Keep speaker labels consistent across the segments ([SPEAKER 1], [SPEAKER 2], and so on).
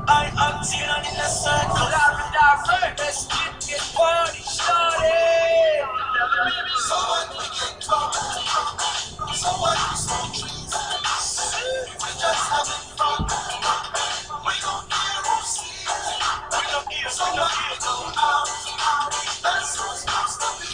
[SPEAKER 1] I am Tina in the sun, live and direct. Let's get this party started. So what we get drunk, so what we smoke trees. We just having fun. We don't care who sees. We don't care, so what we go out. That's who it's supposed to be.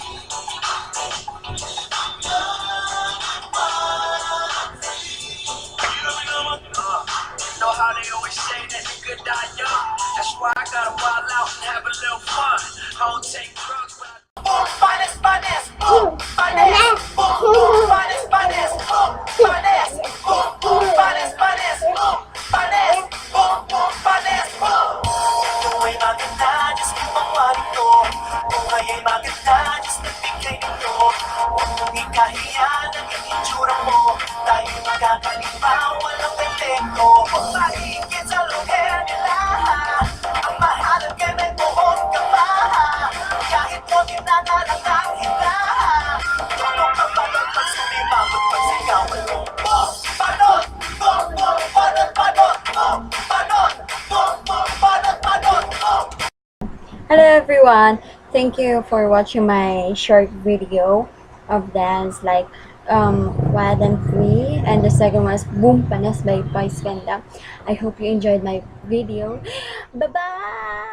[SPEAKER 1] You know how they always say that the good die young. That's why I gotta wild out and have a little fun. I don't take drugs, but I finest, finest, finest, finest, finest, finest, finest, finest, finest, finest. Buhay maganda, Diyos ko pangwarin ko. Buhay ay maganda, Diyos nagbigay nito. Huwag mong ikahiya ng itsura mo. Tayo magkakalipaw, walang epekto. Mahigit sa lugar nila. Ang mahalaga may buhok ka pa. Kahit mo dinadalang ang hila. Tulong ka pa ng pagsumibabot pagsigawan mo. Panot! Panot! Panot! Panot! Panot! Panot! Panot!
[SPEAKER 2] Hello everyone, thank you for watching my short video of dance like Wild and Free, and the second was Boom Panas by Vice Ganda. I hope you enjoyed my video. Bye bye.